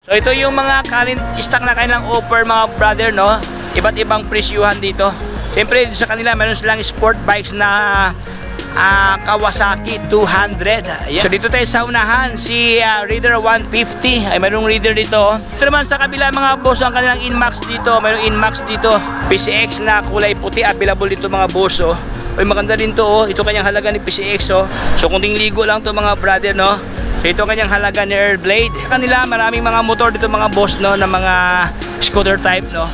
So ito yung mga current stock na kanilang offer mga brother, no? Iba't ibang presyuhan dito. Siyempre sa kanila meron silang sport bikes na Kawasaki 200. Ayan. So dito tayo sa unahan, si Raider 150. Ay mayroong Raider dito. Ito naman sa kabila mga boss, ang kanilang Inmax dito. Mayroong Inmax dito, PCX na kulay puti, available dito mga boss. Ay maganda din to, oh. Ito kanyang halaga ni PCX, oh. So kunting ligo lang to mga brother, no? So ito kanyang halaga ni Airblade. Kanila maraming mga motor dito mga boss, no, na mga scooter type, no.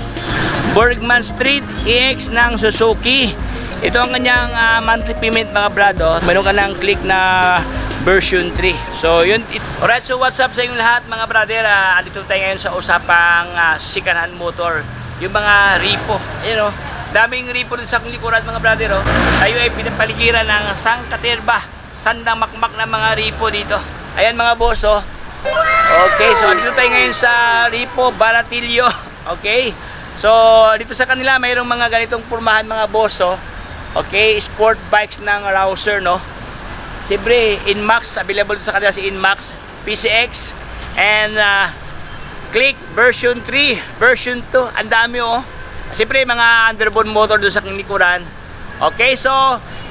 Bergman Street EX ng Suzuki. Ito ang kanyang monthly payment mga brado. Meron ka ng click na version 3. So yun. Alright, so what's up sa inyong lahat mga brother. Andito tayo ngayon sa usapang second-hand motor. Yung mga repo. Ayan, oh. Daming repo dito sa aking likuran mga brother, oh. Tayo ay pinapaligiran ng sangkaterba, sandang makmak na mga repo dito. Ayan mga boss, oh. Okay, so andito tayo ngayon sa Repo Baratillo. Okay. So dito sa kanila mayroong mga ganitong pormahan mga boss, oh. Okay, sport bikes ng Rouser, no? Siyempre, Inmax, available sa kanila si Inmax, PCX, and Click version 3, version 2, ang dami, oh. Siyempre, mga underbone motor doon sa kinikuran. Okay, so,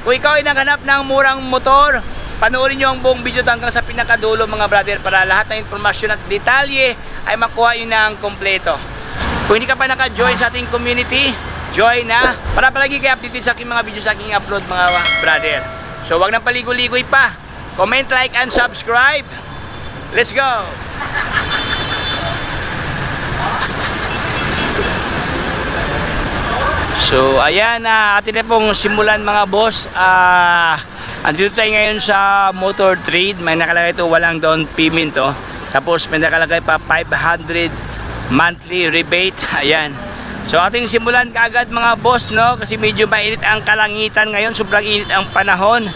kung ikaw ay naghanap ng murang motor, panoorin nyo ang buong video hanggang sa pinakadulo mga brother para lahat ng informasyon at detalye ay makuha yun ng kompleto. Kung hindi ka pa naka-join sa ating community, join na para palagi kayo updated sa aking mga video sa aking upload mga brother. So wag nang paligoy-ligoy pa. Comment, like, and subscribe. Let's go! So ayan, atin na pong simulan mga boss. Andito tayo ngayon sa Motor Trade. May nakalagay ito, walang down payment, oh. Tapos may nakalagay pa 500 monthly rebate. Ayan. So ating simulan kaagad mga boss, no? Kasi medyo mainit ang kalangitan ngayon, sobrang init ang panahon.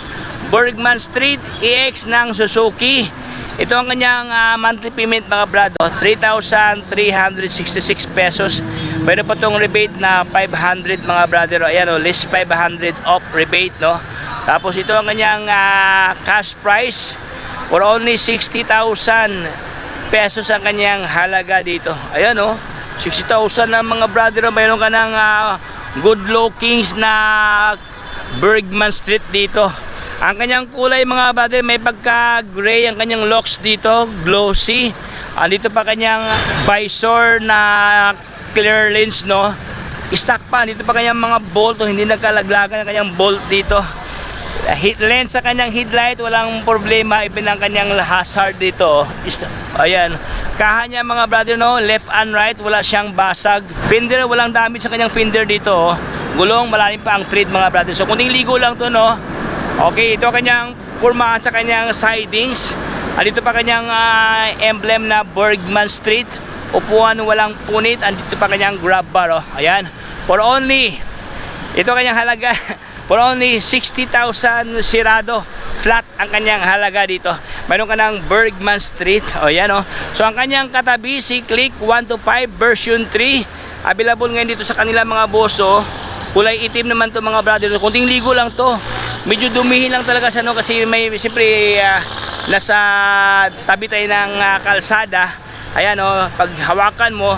Bergman Street EX ng Suzuki. Ito ang kanyang monthly payment mga brado, 3,366 pesos. Mayroon pa itong rebate na 500 mga brother. Ayan, oh, list 500 off rebate, no? Tapos ito ang kanyang cash price for only 60,000 pesos ang kanyang halaga dito. Ayan, oh. 60,000 na mga brother, mayroon ka ng good lookings na Bergman Street dito. Ang kanyang kulay mga brother, may pagka gray ang kanyang locks dito, glossy. Dito pa kanyang visor na clear lens, no? Stock pa, dito pa kanyang mga bolt, hindi nagkalaglagan ang kanyang bolt dito. Heat lens sa kanyang headlight, walang problema, even ang kanyang hazard dito. Ayan. Kaha niya mga brother, no, left and right, wala siyang basag. Fender, walang damage sa kanyang fender dito, oh. Gulong, malalim pa ang tread mga brother. So kunting ligo lang to, no. Okay, ito kanyang pormahan sa kanyang sidings. Dito pa kanyang emblem na Bergman Street. Upuan, walang punit. Dito pa kanyang grab bar, oh. Ayan. For only, ito kanyang halaga, for only 60,000 sirado. Flat ang kanyang halaga dito. Mayroon ka ng Bergman Street. O yan, o. So ang kanyang katabi si Click 125 version 3. Available ngayon dito sa kanila mga boss, o. Kulay itim naman to mga brother. Kunting ligo lang to. Medyo dumihin lang talaga siya, no, kasi may siyempre nasa tabi tayo ng kalsada. Ayan, o. Pag hawakan mo,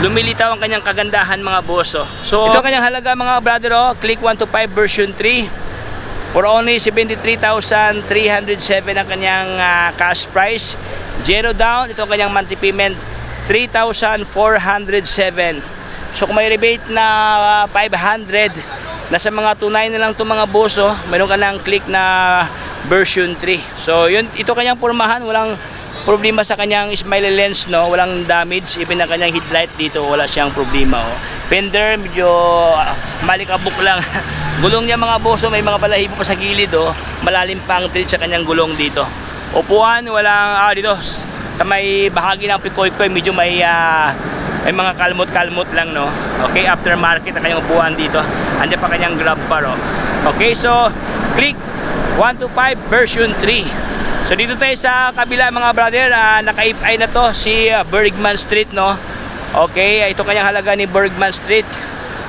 lumilitaw ang kanyang kagandahan mga boss, o. So ito ang kanyang halaga mga brother, o. Click 125 version 3. For only 73,307 ang kanyang cash price. Zero down. Ito ang kanyang monthly payment, 3,407. So kung may rebate na 500, nasa mga tunay na lang itong mga boss, oh. Mayroon ka ng Click na version 3. So yun, ito kanyang pormahan, walang problema sa kanyang smiley lens, no, walang damage. Even ang kanyang headlight dito, wala siyang problema, oh. Fender, medyo malikabok lang. Gulong niya mga boss, may mga balahibo pa sa gilid, oh. Malalim pa ang tread sa kanyang gulong dito. Upuan, walang dito sa may bahagi ng pikoy-koy, medyo may mga kalmot-kalmot lang, no. Okay, aftermarket ang kanyang upuan dito. Andiyan pa kanyang grab bar, oh. Okay, so Click 125 version 3. So dito tayo sa kabila mga brother, naka-FI na to si Bergman Street, no. Okay, ito kanyang halaga ni Bergman Street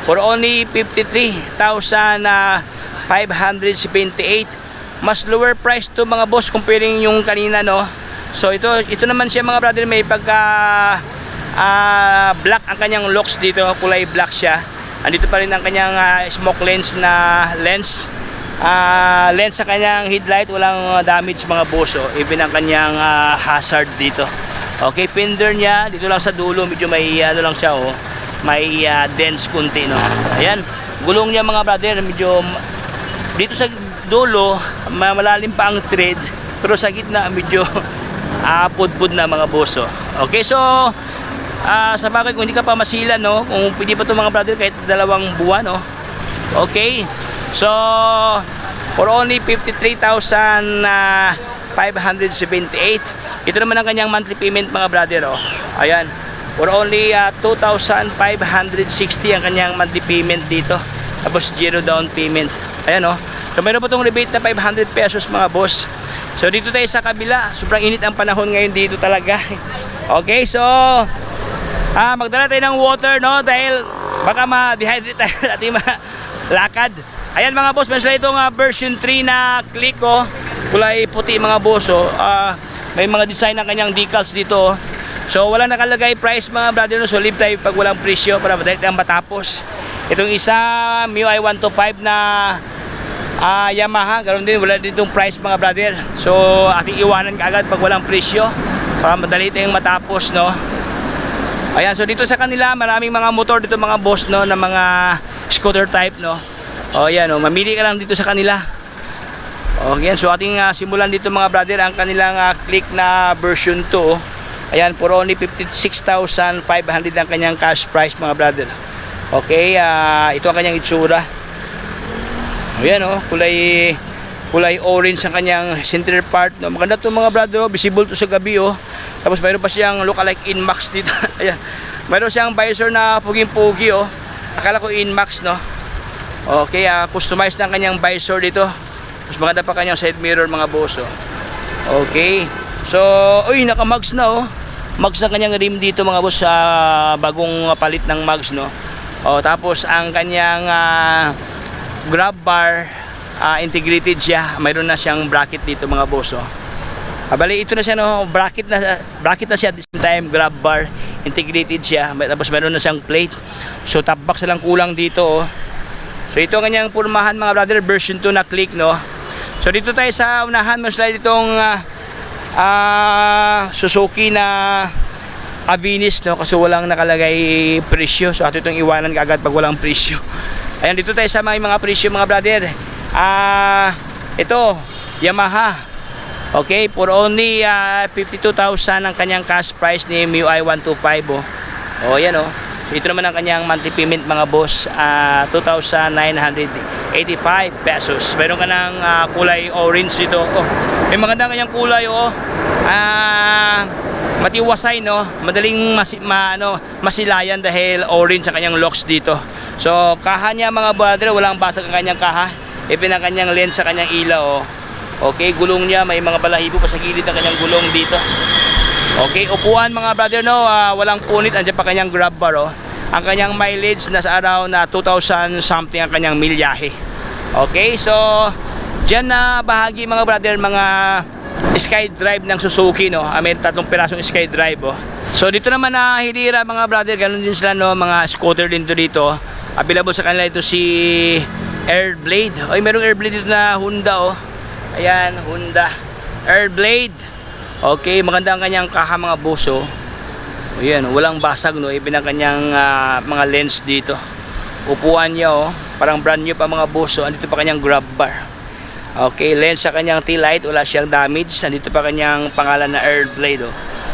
for only 53,578. Mas lower price to mga boss comparing yung kanina, no. So ito naman siya mga brother, may pagka black ang kanyang locks dito, kulay black siya. Andito pa rin ang kanyang smoke lens na lens. Lens sa kanyang headlight, walang damage mga boss. Even ang kanyang hazard dito. Okay, fender niya dito lang sa dulo, medyo may ano lang siya, may dense kunti, no. Ayan, gulong niya mga brother, medyo dito sa dulo malalim pa ang tread, pero sa gitna medyo pudpud na mga boss. Okay, so sa bagay kung hindi ka pa masila, no, kung pwede pa to mga brother kahit 2 buwan, no. Okay, so for only 53,578. Ito naman ang kanyang monthly payment mga brother, ayan, for only 2,560 ang kanyang monthly payment dito, tapos 0 down payment. Ayan, so meron po itong rebate na 500 pesos mga boss. So dito tayo sa kabila, sobrang init ang panahon ngayon dito talaga. Okay, so magdala tayo ng water, no, dahil baka ma-dehydrate tayo at ating lakad. Ayan mga boss, meron sila itong version 3 na click, kulay puti mga boss. May mga design ng kanyang decals dito. So wala nakalagay price mga brother, no? So leave tayo pag walang presyo para madali tayong matapos. Itong isa MIUI 125 na Yamaha, ganoon din, wala din itong price mga brother. So ating iwanan kaagad pag walang presyo para madali tayong matapos, no. Ayan, so dito sa kanila maraming mga motor dito mga boss, no, na mga scooter type, no. Ayan, mamili ka lang dito sa kanila. Okay, so ating simulan dito mga brother ang kanilang click na version 2. Ayan, for only 56,500 ang kanyang cash price mga brother. Okay, ito ang kanyang itsura. Ayan, kulay orange ang kanyang center part, no. Maganda to mga brother, visible to sa gabi, Tapos mayroon pa siyang lookalike Inmax dito. Ayan, mayroon siyang visor na puging-pugi, Akala ko Inmax, no. Okay, customized ang kanyang visor dito. Mas maganda pa kanyang side mirror mga boss. Okay, so naka-mags na, mags na kanyang rim dito mga boss, bagong palit ng mags, no. Tapos ang kanyang grab bar, integrated siya, mayroon na siyang bracket dito mga boss. Bali ito na siya, no, bracket na siya at the same time grab bar, integrated siya, tapos mayroon na siyang plate. So top box na lang kulang dito, So ito ang kanyang purmahan mga brother, version 2 na click, no. So dito tayo sa unahan, mas slide itong Suzuki na Avinis, no, kasi walang nakalagay presyo. So ato itong iwanan kaagad pag walang presyo. Ayan, dito tayo sa mga presyo mga brother. Ito Yamaha, okay, for only 52,000 ang kanyang cash price ni MIUI 125. Yan, so ito naman ang kanyang monthly payment mga boss, 2,985 pesos. Meron ka ng kulay orange dito. May maganda kanyang kulay, matiwasay, no, madaling masilayan dahil orange ang kanyang locks dito. So kaha niya mga brother, walang basag ang kanyang kaha, even ang kanyang lens sa kanyang ilaw. Okay, gulong niya may mga balahibo pa sa gilid ng kanyang gulong dito. Okay, upuan mga brother, no, walang punit, andyan pa kanyang grab bar. Ang kanyang mileage nasa around 2,000 something ang kanyang milyahe. Okay, so dyan na bahagi mga brother, mga SkyDrive ng Suzuki, no. May 3 pirasong SkyDrive, So dito naman na Hilira mga brother, ganun din sila, no, mga scooter din to dito. Available sa kanila ito si Airblade. Merong Airblade dito na Honda, Ayan, Honda Airblade. Okay, maganda ang kanyang kaha mga boss, Ayan, walang basag, no, even ang kanyang mga lens dito. Upuan niya, parang brand new pa mga boss, andito pa kanyang grab bar. Okay, lens sa kanyang tail light, wala siyang damage. Andito pa kanyang pangalan na Airblade,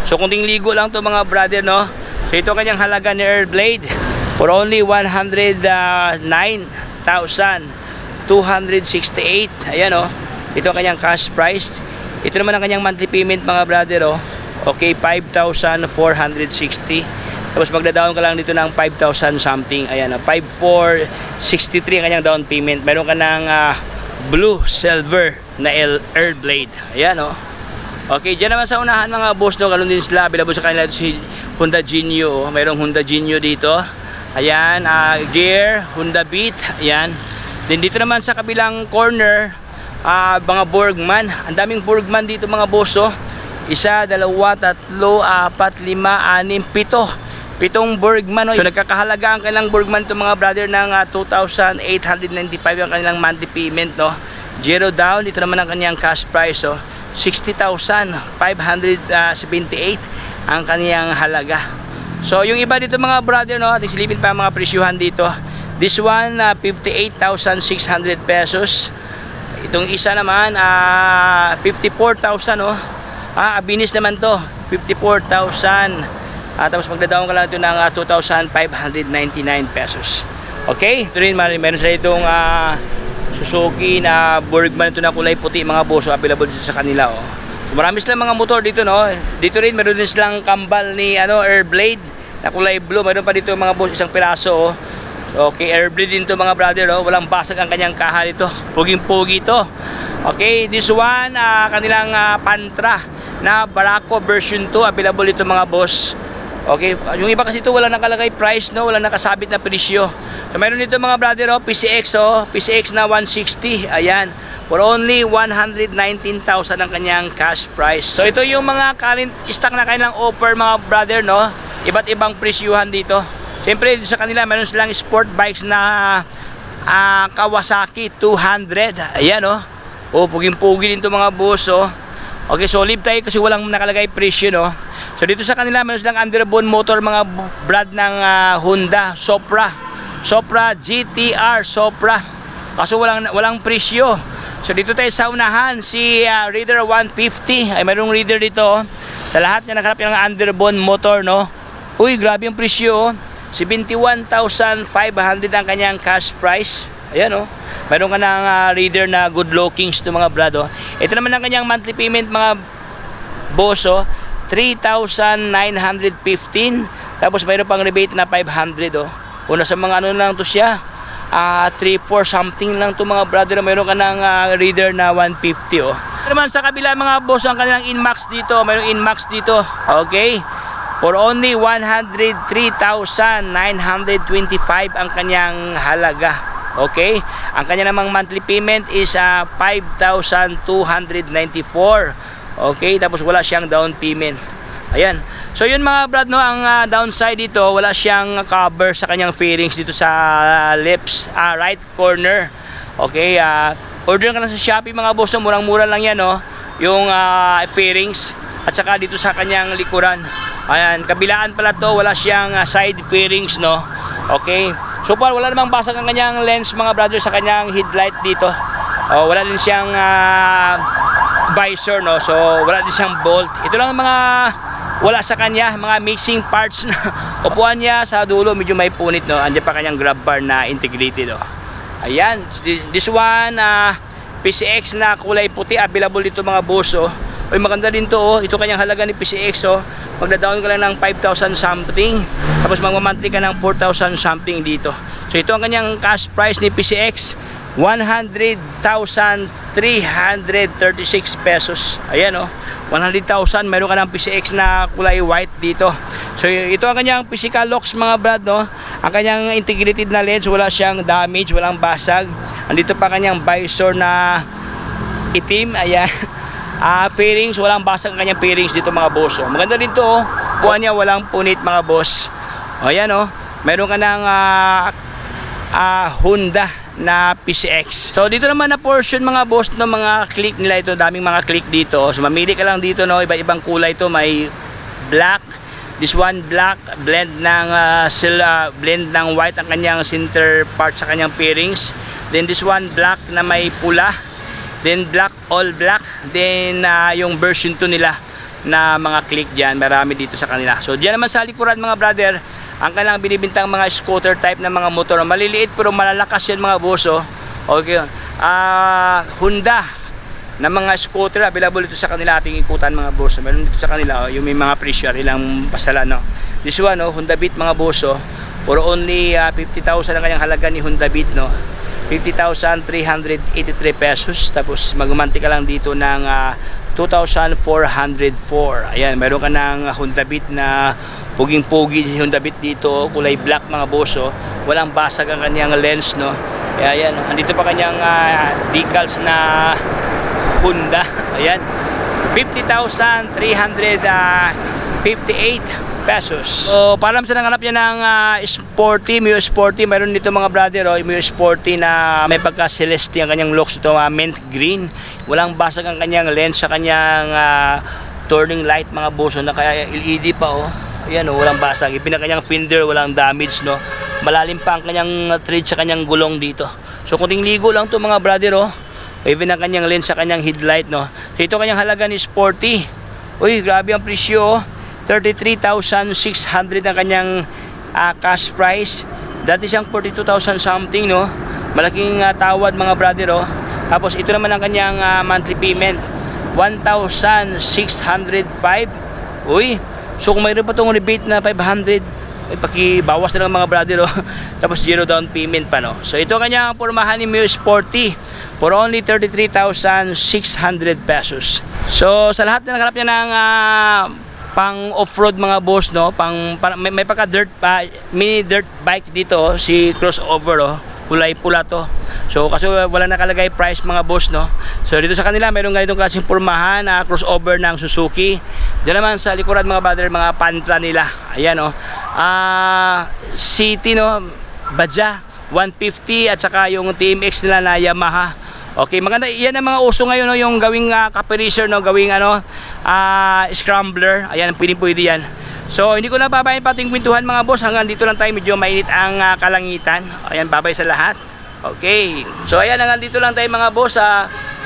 So kunting ligo lang to mga brother, no. So ito kanyang halaga ni Airblade for only 109,268. Ayan, ito kanyang cash price. Ito naman ang kanyang monthly payment mga brother, Okay, 5,460. Tapos magda-down ka lang dito ng 5,000 something. Ayan, 5,463 ang kanyang down payment. Meron ka ng blue silver na Airblade. Ayan, Okay, dyan naman sa unahan mga boss, no, ganun din sila. Available sa kanila ito si Honda Genio. Mayroong Honda Genio dito. Ayan, Gear, Honda Beat. Ayan. Then dito naman sa kabilang corner, mga Burgman. Ang daming Burgman dito mga boss, 1, 2, 3, 4, 5, 6, 7. Pitong Bergman, no? So nagkakahalaga ang kanilang Bergman to mga brother ng 2,895 ang kanilang monthly payment, no? 0 down. Ito naman ang kanyang cash price, oh. 60,578 ang kanyang halaga. So yung iba dito mga brother, no, ating silipin pa ang mga presyuhan dito. This one 58,600 pesos. Itong isa naman 54,000, no. Abinis naman to, 54,000. Tapos magdadaon ka lang ito ng 2,599 pesos. Okay, ito rin meron sila itong Suzuki na Bergman ito na kulay puti mga boss, available dito sa kanila, oh. So, marami silang mga motor dito, no. Dito rin meron din silang kambal ni Airblade na kulay blue. Meron pa dito mga boss, isang piraso, oh. So, okay, Airblade din to mga brother, oh. Walang basag ang kanyang kaha dito. Puging-pugi to. Okay, this one kanilang Pantra na Barako version 2, available dito mga boss. Okay, yung iba kasi ito wala nakalagay price, no, wala nakasabit na presyo. So mayroon dito mga brother, oh, PCX, oh, PCX na 160. Ayan, for only 119,000 ang kanyang cash price. So ito yung mga current stock na kanilang offer mga brother, no. Iba't ibang presyuhan dito. Siyempre sa kanila meron silang sport bikes na Kawasaki 200. Ayan, oh. Oh, puging-pugi din to mga boss, oh. Okay, so leave tayo kasi walang nakalagay presyo, no. So dito sa kanila meron silang underbone motor mga brand ng Honda Supra GTR Supra, kaso walang presyo. So dito tayo sa unahan, si Raider 150. Ay mayroong Raider dito, oh. Sa lahat niya naghanap ng underbone motor, no. Uy, grabe yung presyo, oh. 71,500 ang kanyang cash price. Ayan, oh. Mayroon ka ng Raider na good lookings to mga brad, oh. Ito naman ang kanyang monthly payment mga boss, oh. 3,915. Tapos mayroon pang rebate na 500, oh. Una sa mga ano lang to siya, 3-4 something lang to mga brother. Mayroon ka ng Raider na 150, oh. Naman sa kabila mga boss, ang kanilang Inmax dito, mayroong Inmax dito. Okay, for only 103,925 ang kanyang halaga. Okay, ang kanya namang monthly payment is 5,294. Okay, tapos wala siyang down payment. Ayan. So yun mga brad, no, ang downside dito, wala siyang cover sa kanyang fairings dito sa right corner. Okay, order ka lang sa Shopee mga boss, no, murang-mura lang yan, no, yung fairings. At saka dito sa kanyang likuran. Ayan, kabilaan pala to, wala siyang side fairings, no. Okay. So far wala namang basag ang kanyang lens mga brother sa kanyang headlight dito. Wala din siyang visor, no. So wala din siyang bolt. Ito lang mga wala sa kanya, mga mixing parts na upuan niya sa dulo medyo may punit, no. Andiyan pa kanyang grab bar na integrated, oh. Ayan, this one PCX na kulay puti, available dito mga boss, oh. Oy, maganda din to, oh. Ito kanyang halaga ni PCX, oh. Magda-down ka lang ng 5,000 something, tapos magmamonthly ka ng 4,000 something dito. So ito ang kanyang cash price ni PCX, 100,336 pesos. Ayan, oh, 100,000. Meron ka ng PCX na kulay white dito. So ito ang kanyang physical locks mga brad, no. Ang kanyang integrated na lens, wala siyang damage, walang basag. Andito pa kanyang visor na itim. Ayan. Fairings, walang basag ang kanyang fairings dito mga boss, oh. Maganda din to, oh. Buwan niya walang punit mga boss. Ayan, oh. Meron ka ng Honda na PCX. So dito naman na portion mga boss ng mga click nila, ito daming mga click dito. So mamili ka lang dito, no, iba-ibang kulay to. May black, this one black, blend ng white ang kanyang center part sa kanyang fairings. Then this one black na may pula. Then black, all black. Then yung version 2 nila na mga click dyan, marami dito sa kanila. So dyan naman sa likuran mga brother, ang kanilang binibintang mga scooter type na mga motor, maliliit pero malalakas yan mga boss, oh. Okay, Honda na mga scooter, available dito sa kanila, ating ikutan mga boss. Meron dito sa kanila, oh, yung may mga pressure, ilang pasala, no. This one, oh, Honda Beat mga boss, oh, for only 50,000 ang kanyang halaga ni Honda Beat, no. 50,383 pesos. Tapos magmanti ka lang dito ng 2,404. Ayan, meron ka ng Honda Beat na puging-pugi Honda Beat dito, kulay black mga boss, oh. Walang basag ang kanyang lens, no. Kaya ayan, andito pa kanyang decals na Honda. Ayan, 50,358 pesos. So, para sa nanganap niya ng Sporty, Mio Sporty, mayroon dito mga brother, Mio Sporty na may pagka-celeste ang kanyang looks, ito mint green. Walang basag ang kanyang lens sa kanyang turning light mga boso, na kaya LED pa Ayan walang basag. Kanyang fender, walang damage no. Malalim pa ang kanyang thread sa kanyang gulong dito. So kunting ligo lang to mga brother Even ang kanyang lens sa kanyang headlight no. So ito kanyang halaga ni Sporty. Uy, grabe ang presyo 33,600 ang kanyang cash price. Dati siyang 42,000 something no. Malaking tawad mga brother Tapos ito naman ang kanyang monthly payment 1,605. Uy, so kung mayroon pa itong rebate na 500, pakibawas na lang mga brother Tapos zero down payment pa no. So ito ang kanyang pormahan ni Mio Sporty for only 33,600 pesos. So sa lahat na nakalap niya ng pang off-road mga boss no, may pagka dirt mini dirt bike dito si crossover kulay pula to. So kasi wala nakalagay price mga boss no. So dito sa kanila mayroong ganitong klaseng pormahan na crossover ng Suzuki. Diyan naman sa likuran mga brother, mga pantra nila. Ayan City no, Badja 150 at saka yung TMX nila na Yamaha. Okay, maganda yan ang mga uso ngayon yung gawing caparacer no, gawing scrambler. Ayan, pwede yan. So hindi ko na babayin pating kwentuhan mga boss, hanggang dito lang tayo, medyo mainit ang kalangitan. Ayan, babay sa lahat. Okay, so ayan, hanggang dito lang tayo mga boss.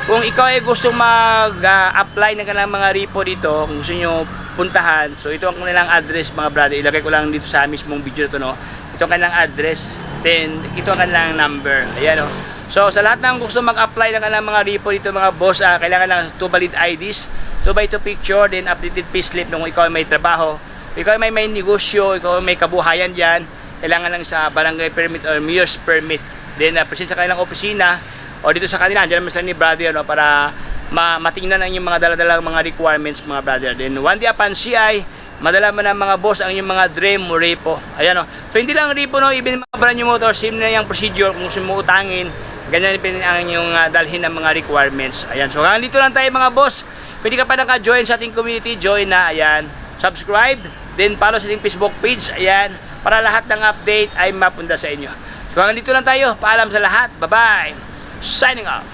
Kung ikaw ay gusto mag-apply ng kanilang mga repo dito, kung gusto nyo puntahan, so ito ang kanilang address mga brother, ilagay ko lang dito sa mismong video to no. Ito ang kanilang address, then ito ang kanilang number. Ayan So sa lahat ng gusto mag-apply ng kanilang mga repo dito mga boss, kailangan lang 2 valid IDs, 2x2 picture, then updated payslip nung ikaw ay may trabaho, ikaw ay may negosyo, ikaw ay may kabuhayan dyan, kailangan lang sa barangay permit or mayor's permit. Then present sa kanilang opisina o dito sa kanila, andyan naman sila ni brother para matingnan ang yung mga daladalang mga requirements mga brother. Then one day upon CI, madala mo ng mga boss ang yung mga dream o repo. Ayan So hindi lang repo no, even mga brand new motor, same na yung procedure kung gusto mo utangin. Ganyan din ang yung dalhin ng mga requirements. Ayan. So hanggang dito lang tayo mga boss. Pwede ka pa naka-join sa ating community. Join na. Ayan. Subscribe. Then follow sa ating Facebook page. Ayan. Para lahat ng update ay mapunta sa inyo. So hanggang dito lang tayo. Paalam sa lahat. Bye-bye. Signing off.